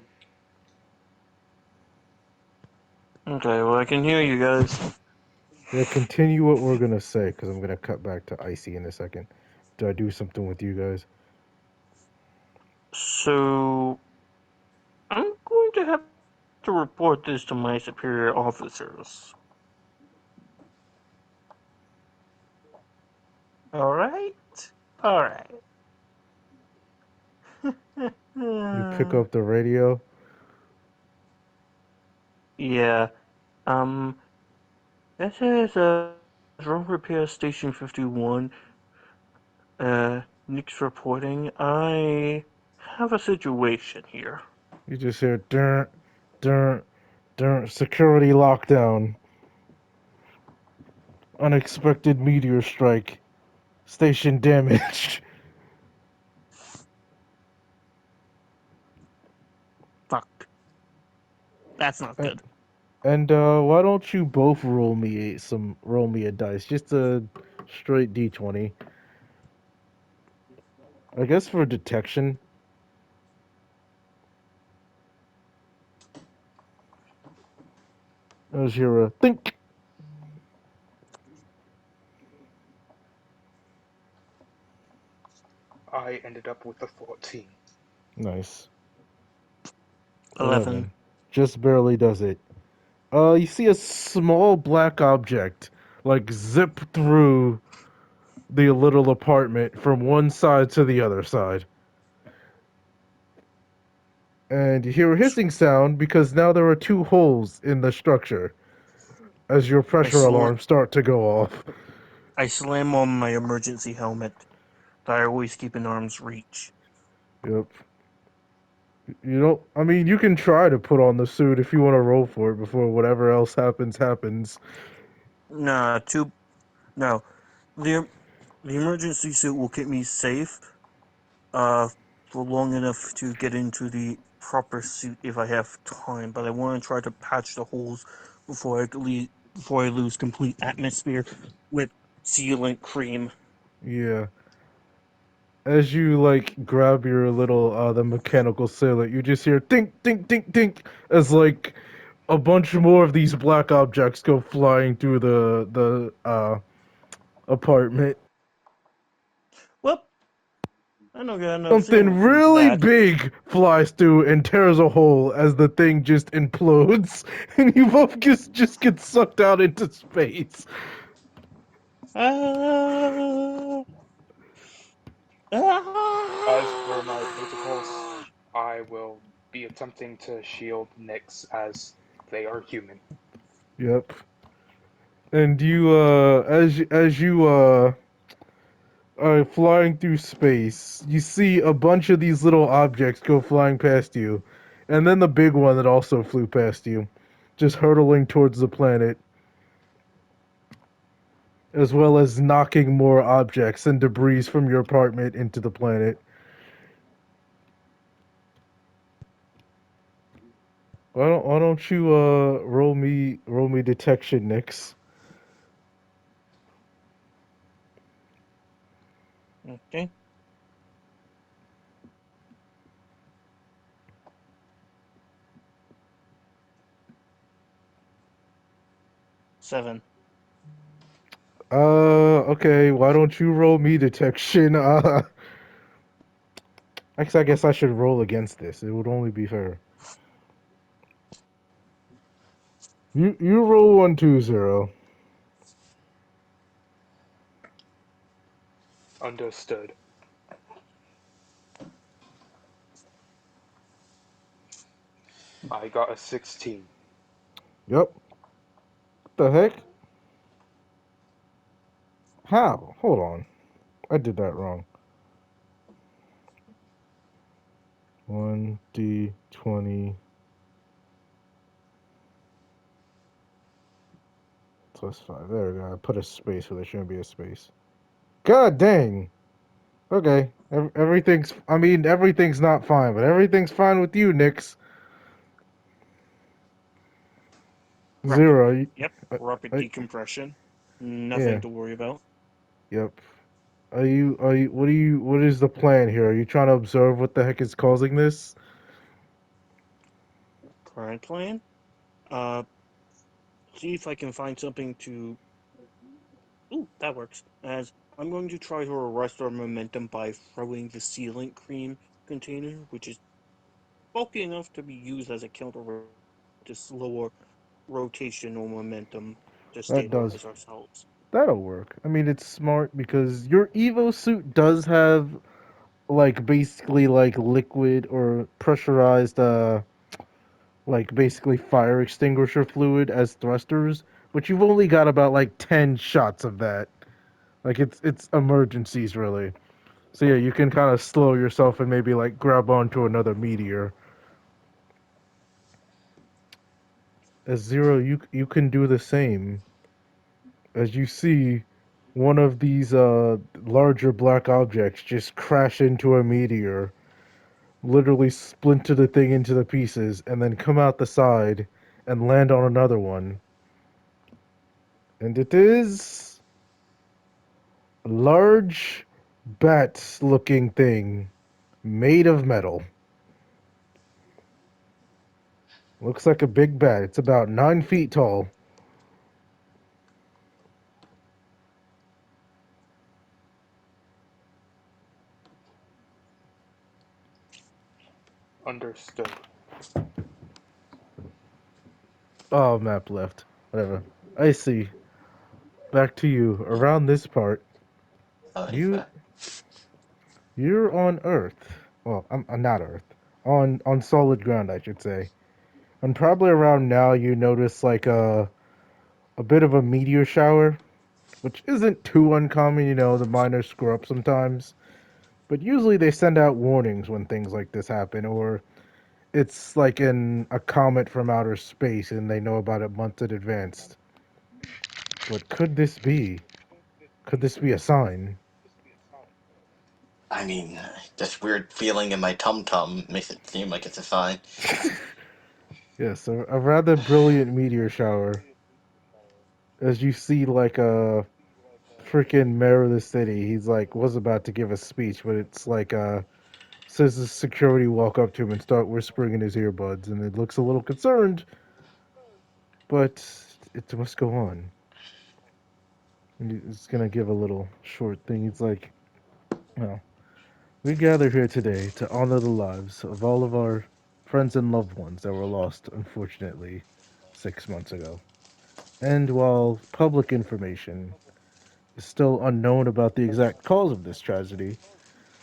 [SPEAKER 4] Okay, well I can hear you guys.
[SPEAKER 1] Yeah, continue what we're gonna say, because I'm gonna cut back to icy in a second. Do I do something with you guys?
[SPEAKER 4] So I'm going to have to report this to my superior officers. All right, all right.
[SPEAKER 1] You pick up the radio.
[SPEAKER 4] Yeah. Um. This is drone repair station 51. Nick's reporting. I have a situation here.
[SPEAKER 1] You just hear dirt, dirt, dirt. Security lockdown. Unexpected meteor strike. Station damaged.
[SPEAKER 4] Fuck. That's not
[SPEAKER 1] Uh,
[SPEAKER 4] good.
[SPEAKER 1] And why don't you both roll me a dice, just a straight d20. I guess for detection. As your think.
[SPEAKER 2] I ended up with a 14.
[SPEAKER 1] Nice.
[SPEAKER 4] 11.
[SPEAKER 1] 11. Just barely does it. You see a small black object like zip through the little apartment from one side to the other side. And you hear a hissing sound because now there are two holes in the structure as your
[SPEAKER 4] I,
[SPEAKER 1] pressure
[SPEAKER 4] sl-
[SPEAKER 1] alarms start to go off.
[SPEAKER 4] I slam on my emergency helmet that I always keep in arm's reach.
[SPEAKER 1] Yep. You don't. I mean, you can try to put on the suit if you want to roll for it before whatever else happens happens.
[SPEAKER 4] Nah, no. The the emergency suit will keep me safe uh for long enough to get into the proper suit if I have time, but I want to try to patch the holes before before I lose complete atmosphere with sealant cream.
[SPEAKER 1] Yeah. As you like grab your little the mechanical sailor, you just hear tink tink tink tink as like a bunch more of these black objects go flying through the apartment.
[SPEAKER 4] Well, I don't got enough
[SPEAKER 1] Something
[SPEAKER 4] sealant cream for
[SPEAKER 1] really
[SPEAKER 4] that.
[SPEAKER 1] big flies through and tears a hole as the thing just implodes, and you both just get sucked out into space.
[SPEAKER 4] Ah,
[SPEAKER 2] As per my
[SPEAKER 4] ah.
[SPEAKER 2] protocols, I will be attempting to shield Nyx as they are human.
[SPEAKER 1] Yep. And you as you flying through space, you see a bunch of these little objects go flying past you, and then the big one that also flew past you, just hurtling towards the planet, as well as knocking more objects and debris from your apartment into the planet. Why don't you roll me detection, Nix?
[SPEAKER 4] Okay, 7.
[SPEAKER 1] Okay, why don't you roll me detection? I guess I should roll against this. It would only be fair. You roll 120.
[SPEAKER 2] Understood. I got a 16.
[SPEAKER 1] Yep. What the heck? How? Hold on. I did that wrong. 1d20 plus 5. There we go. I put a space where there shouldn't be a space. God dang. Okay. Everything's. I mean, everything's not fine, but everything's fine with you, Nix.
[SPEAKER 4] Rapid.
[SPEAKER 1] Zero.
[SPEAKER 4] Yep,
[SPEAKER 1] Uh,
[SPEAKER 4] rapid
[SPEAKER 1] uh,
[SPEAKER 4] decompression. Nothing
[SPEAKER 1] yeah.
[SPEAKER 4] to worry about.
[SPEAKER 1] Yep. What is the plan here? Are you trying to observe what the heck is causing this?
[SPEAKER 4] Current plan? Uh, see if I can find something to. Ooh, that works. As I'm going to try to arrest our momentum by throwing the sealant cream container, which is bulky enough to be used as a counterweight to slower rotational momentum to
[SPEAKER 1] That does
[SPEAKER 4] stabilize ourselves.
[SPEAKER 1] that'll work. I mean, it's smart because your Evo suit does have like basically like liquid or pressurized like basically fire extinguisher fluid as thrusters, but you've only got about like 10 shots of that. Like it's emergencies really. So yeah, you can kind of slow yourself and maybe like grab onto another meteor. As Zero, you can do the same as you see one of these larger black objects just crash into a meteor, literally splinter the thing into the pieces, and then come out the side and land on another one. And it is a large bat looking thing made of metal. Looks like a big bat. It's about 9 feet tall.
[SPEAKER 2] Understood.
[SPEAKER 1] Oh, map left. Whatever. I see. Back to you. Around this part,
[SPEAKER 3] He's
[SPEAKER 1] you
[SPEAKER 3] back.
[SPEAKER 1] you're on Earth. Well, I'm not Earth. On solid ground, I should say. And probably around now, you notice like a bit of a meteor shower, which isn't too uncommon. The miners screw up sometimes, but usually they send out warnings when things like this happen, or it's like a comet from outer space and they know about it months in advance. But could this be? Could this be a sign?
[SPEAKER 3] I mean, this weird feeling in my tum tum makes it seem like it's a sign.
[SPEAKER 1] Yes, a rather brilliant meteor shower. As you see, like a freaking mayor of the city, he's like was about to give a speech, but it's like says the security walk up to him and start whispering in his earbuds, and it looks a little concerned, but it must go on. And he's gonna give a little short thing. He's like, well, we gather here today to honor the lives of all of our friends and loved ones that were lost, unfortunately, 6 months ago. And while public information is still unknown about the exact cause of this tragedy,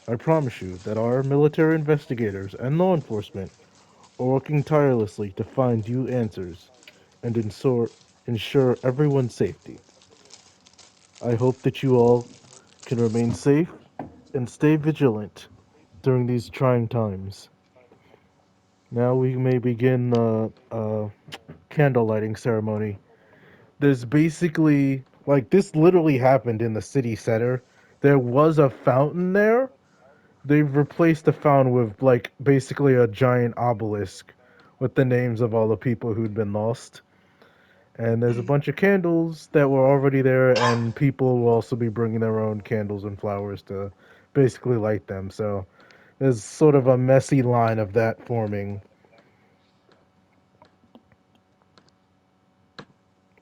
[SPEAKER 1] I promise you that our military investigators and law enforcement are working tirelessly to find you answers and ensure everyone's safety. I hope that you all can remain safe and stay vigilant during these trying times. Now we may begin the candle lighting ceremony. There's basically, like, this literally happened in the city center. There was a fountain there. They've replaced the fountain with, like, basically a giant obelisk with the names of all the people who'd been lost. And there's a
[SPEAKER 3] Hmm.
[SPEAKER 1] bunch of candles that were already there, and people will also be bringing their own candles and flowers to basically light them. So there's sort of a messy line of that forming.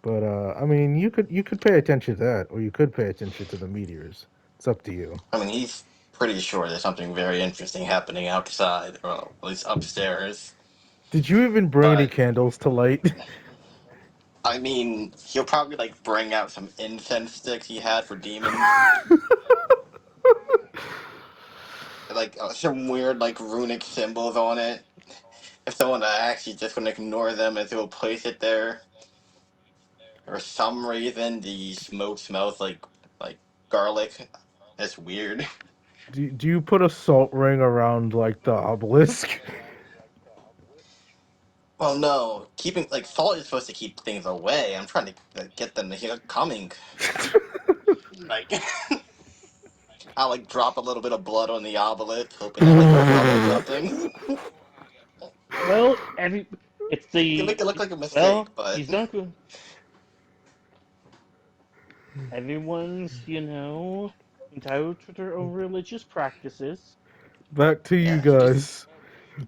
[SPEAKER 1] But I mean, you could pay attention to that, or you could pay attention to the meteors. It's up to you.
[SPEAKER 3] I mean, he's pretty sure there's something very interesting happening outside, or at least upstairs.
[SPEAKER 1] Did you even bring any
[SPEAKER 3] But
[SPEAKER 1] candles to light?
[SPEAKER 3] I mean, he'll probably like bring out some incense sticks he had for demons, like some weird like runic symbols on it. If someone asks, he's just gonna ignore them as he'll place it there. For some reason, the smoke smells like garlic. That's weird.
[SPEAKER 1] Do you put a salt ring around like the obelisk?
[SPEAKER 3] Well, no, keeping like salt is supposed to keep things away. I'm trying to get them to hear coming. Like I like drop a little bit of blood on the obelisk, hoping that like will summon something.
[SPEAKER 4] Well, every it's
[SPEAKER 3] You make
[SPEAKER 4] the
[SPEAKER 3] it look like a mistake,
[SPEAKER 4] well,
[SPEAKER 3] but
[SPEAKER 4] he's not going. Everyone's, entitled to their own religious practices.
[SPEAKER 1] Back to you
[SPEAKER 3] yeah, just
[SPEAKER 1] guys.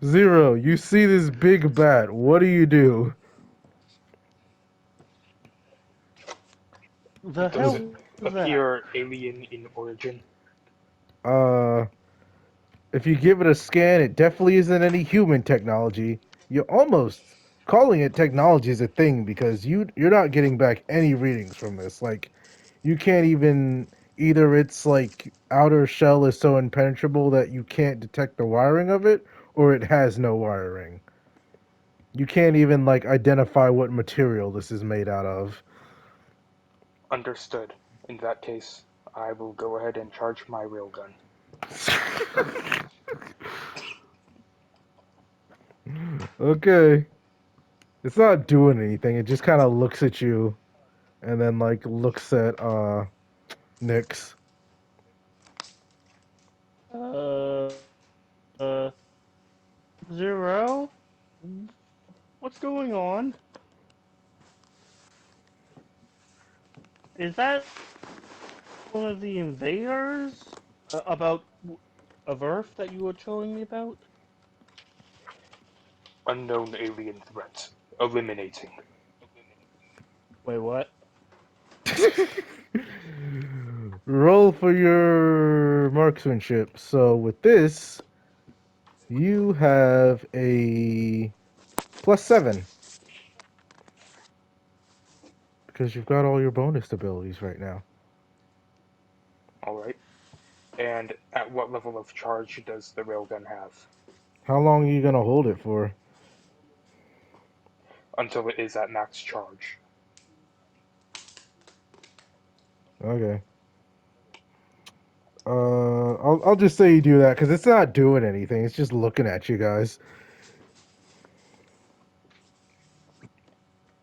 [SPEAKER 1] Zero, you see this big bat. What do you do?
[SPEAKER 4] The
[SPEAKER 2] Does
[SPEAKER 4] hell
[SPEAKER 2] it
[SPEAKER 4] is that?
[SPEAKER 2] appear alien in origin?
[SPEAKER 1] Uh, if you give it a scan, it definitely isn't any human technology. You're almost calling it technology is a thing because you're not getting back any readings from this. Like, you can't even either its like outer shell is so impenetrable that you can't detect the wiring of it, or it has no wiring. You can't even like identify what material this is made out of.
[SPEAKER 2] Understood. In that case, I will go ahead and charge my railgun.
[SPEAKER 1] Okay. It's not doing anything. It just kind of looks at you and then like looks at Nyx.
[SPEAKER 4] Uh, Zero? What's going on? Is that one of the invaders about of Earth that you were telling me about?
[SPEAKER 2] Unknown alien threat. Eliminating.
[SPEAKER 4] Wait, what?
[SPEAKER 1] Roll for your marksmanship. So with this, You have a +7 because you've got all your bonus abilities right now.
[SPEAKER 2] Alright. And at what level of charge does the railgun have?
[SPEAKER 1] How long are you gonna hold it for?
[SPEAKER 2] Until it is at max charge.
[SPEAKER 1] Okay. I'll just say you do that because it's not doing anything. It's just looking at you guys.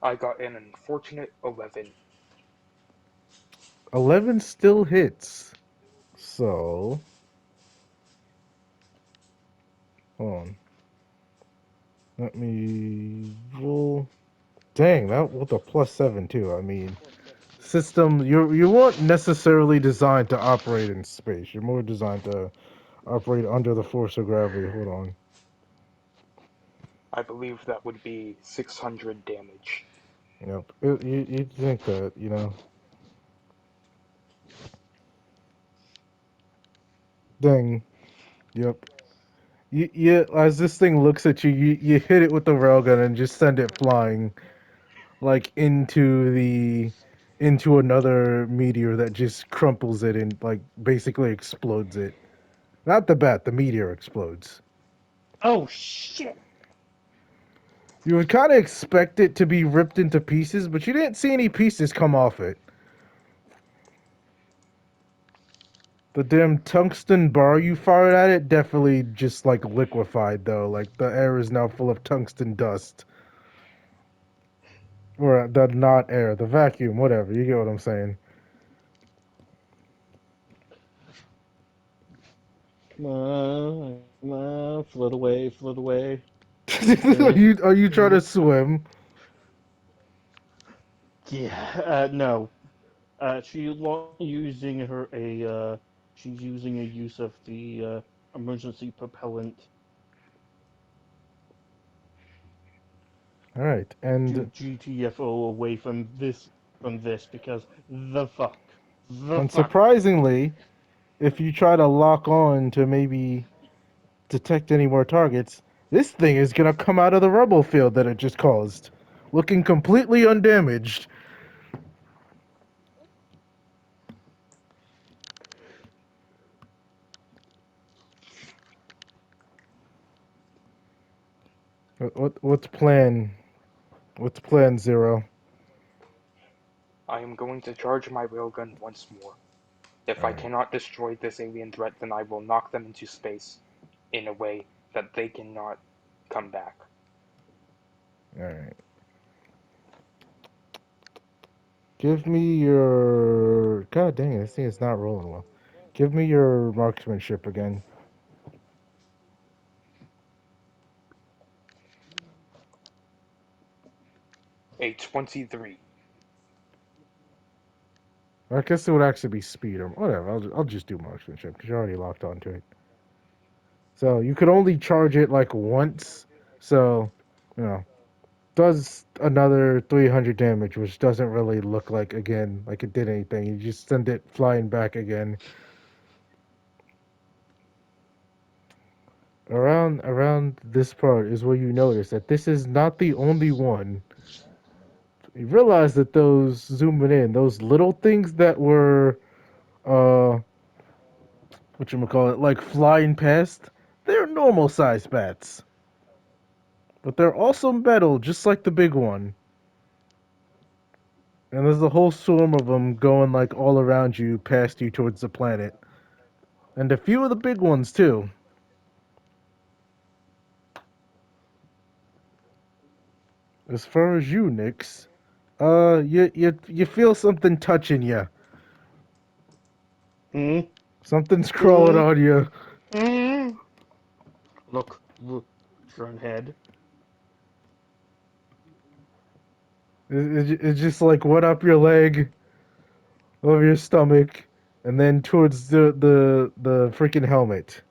[SPEAKER 2] I got an unfortunate 11.
[SPEAKER 1] 11 still hits. So hold on. Let me roll. Dang, that with a +7 too. I mean, system you weren't necessarily designed to operate in space. You're more designed to operate under the force of gravity. Hold on.
[SPEAKER 2] I believe that would be 600 damage.
[SPEAKER 1] Yep. You'd think that, you know. Dang. Yep. As this thing looks at you, you hit it with the railgun and just send it flying like into another meteor that just crumples it and like basically explodes it. Not the bat, the meteor explodes.
[SPEAKER 4] Oh shit!
[SPEAKER 1] You would kind of expect it to be ripped into pieces, but you didn't see any pieces come off it. The damn tungsten bar you fired at it definitely just like liquefied though. Like the air is now full of tungsten dust. Or the not air, the vacuum, whatever. You get what I'm saying.
[SPEAKER 4] Come on, float away, float away.
[SPEAKER 1] are
[SPEAKER 4] Uh,
[SPEAKER 1] you trying
[SPEAKER 4] uh,
[SPEAKER 1] to swim?
[SPEAKER 4] yeah, no. Using her she's using a use of the emergency propellant
[SPEAKER 1] All right,
[SPEAKER 4] to
[SPEAKER 1] and
[SPEAKER 4] GTFO away from this because the fuck.
[SPEAKER 1] unsurprisingly, if you try to lock on to maybe detect any more targets, this thing is gonna come out of the rubble field that it just caused, looking completely undamaged. What's plan? What's plan zero?
[SPEAKER 2] I am going to charge my railgun once more. If
[SPEAKER 1] All
[SPEAKER 2] I
[SPEAKER 1] right,
[SPEAKER 2] cannot destroy this alien threat, then I will knock them into space in a way that they cannot come back.
[SPEAKER 1] all right. Give me your. God dang it! This thing is not rolling well. Give me your marksmanship again.
[SPEAKER 2] A 23.
[SPEAKER 1] I guess it would actually be speed or whatever. I'll just do marksmanship because you're already locked onto it. So you could only charge it like once. So, you know, does another 300 damage, which doesn't really look like again like it did anything. You just send it flying back again. Around this part is where you notice that this is not the only one. You realize that those zooming in, those little things that were what you call it, like flying past, they're normal sized bats. But they're also metal, just like the big one. And there's a whole swarm of them going like all around you, past you towards the planet. And a few of the big ones too. As far as you, Nix, you feel something touching you.
[SPEAKER 4] Hmm?
[SPEAKER 1] Something's crawling
[SPEAKER 4] Hmm?
[SPEAKER 1] on you.
[SPEAKER 4] Hmm? Look, turn head.
[SPEAKER 1] It's just like went up your leg, over your stomach, and then towards the freaking helmet.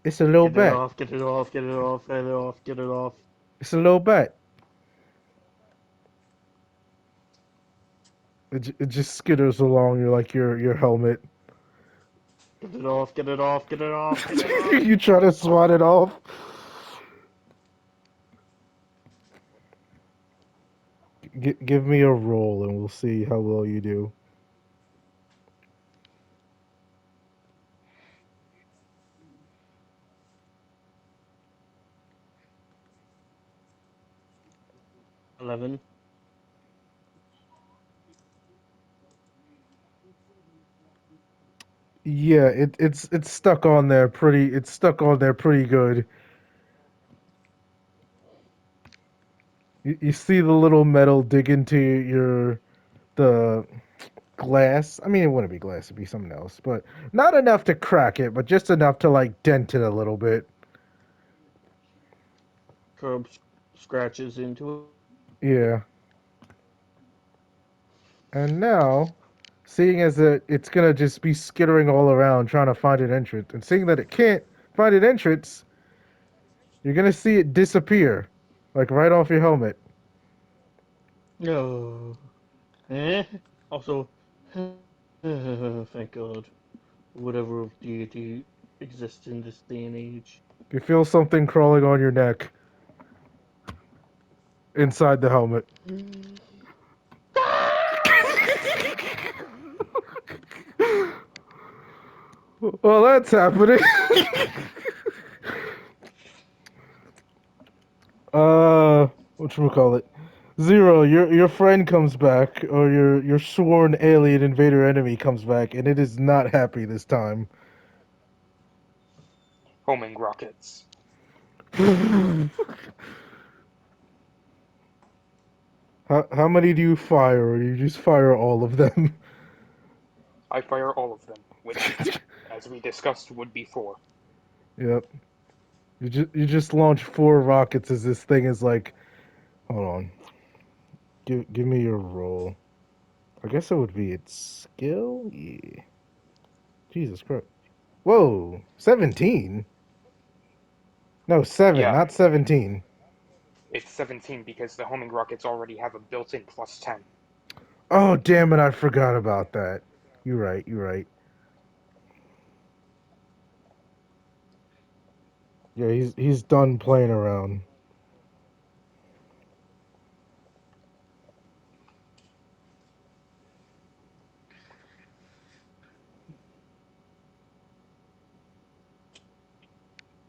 [SPEAKER 1] It's a little
[SPEAKER 4] Get it
[SPEAKER 1] bat.
[SPEAKER 4] off, get it off, get it off, get it off, get it off.
[SPEAKER 1] It's a little bat. It just skitters along your like your helmet.
[SPEAKER 4] Get it off, get it off, get it off, get it off.
[SPEAKER 1] You try to swat it off. Give me a roll and we'll see how well you do.
[SPEAKER 4] $11.
[SPEAKER 1] Yeah, it's stuck on there pretty. It's stuck on there pretty good. You see the little metal dig into the glass. I mean, it wouldn't be glass; it'd be something else. But not enough to crack it, but just enough to like dent it a little bit.
[SPEAKER 4] Curb scratches into it.
[SPEAKER 1] Yeah. And now, seeing as it's gonna just be skittering all around trying to find an entrance, and seeing that it can't find an entrance, you're gonna see it disappear, like right off your helmet.
[SPEAKER 4] Oh. Eh? Also, thank God. Whatever of deity exists in this day and age.
[SPEAKER 1] You feel something crawling on your neck inside the helmet. Well, that's happening. Whatchamacallit? Zero, your friend comes back, or your sworn alien invader enemy comes back, and it is not happy this time.
[SPEAKER 2] Homing rockets.
[SPEAKER 1] How many do you fire, or you just fire all of them?
[SPEAKER 2] I fire all of them, which, as we discussed, would be four.
[SPEAKER 1] Yep. You just launch four rockets as this thing is like. Hold on. Give me your roll. I guess it would be its skill. Yeah. Jesus Christ. Whoa. 17. No, 7,
[SPEAKER 2] Yeah,
[SPEAKER 1] not 17.
[SPEAKER 2] it's 17 because the homing rockets already have a built-in plus 10.
[SPEAKER 1] Oh, damn it! I forgot about that. You're right. You're right. Yeah, he's done playing around.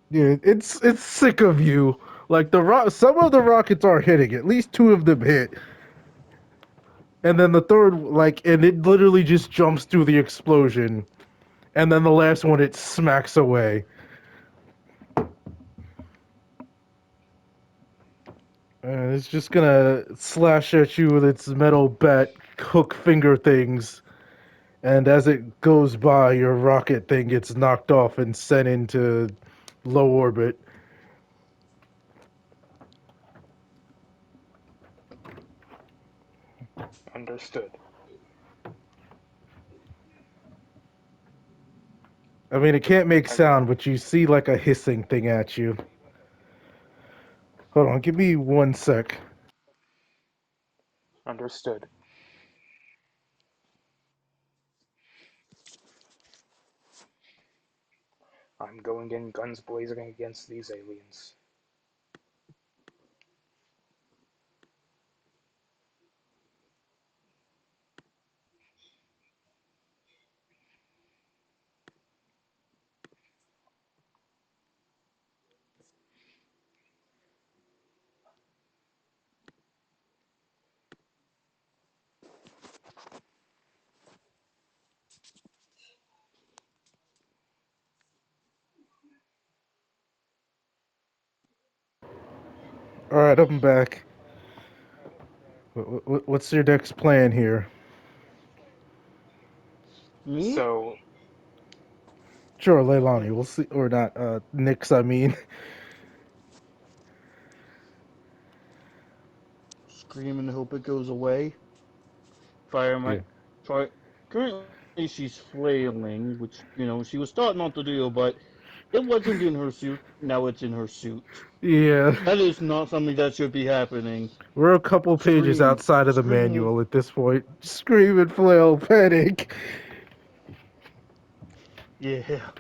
[SPEAKER 1] Yeah, it's sick of you. Like some of the rockets are hitting. At least two of them hit, and then the third, and it literally just jumps through the explosion, and then the last one it smacks away. And it's just gonna slash at you with its metal bat hook finger things, and as it goes by, your rocket thing gets knocked off and sent into low orbit.
[SPEAKER 2] Understood.
[SPEAKER 1] I mean, it can't make
[SPEAKER 2] I will.
[SPEAKER 1] sound, but you see like a hissing thing at you. Hold on, give me 1 sec.
[SPEAKER 2] Understood. I'm going in guns blazing against these aliens.
[SPEAKER 1] All right, I'm back. What's your next plan here?
[SPEAKER 4] Me?
[SPEAKER 2] So,
[SPEAKER 1] Sure, Leilani. We'll see, or not. Nix, I mean.
[SPEAKER 4] Scream and hope it goes away. Fire my
[SPEAKER 1] Yeah.
[SPEAKER 4] try. Currently, she's flailing, which she was taught not to do, but it wasn't in her suit. Now it's in her suit.
[SPEAKER 1] Yeah.
[SPEAKER 4] That is not something that should be happening.
[SPEAKER 1] We're a couple pages
[SPEAKER 4] Scream,
[SPEAKER 1] outside of the
[SPEAKER 4] scream.
[SPEAKER 1] manual at this point. Scream and flail, panic.
[SPEAKER 4] Yeah.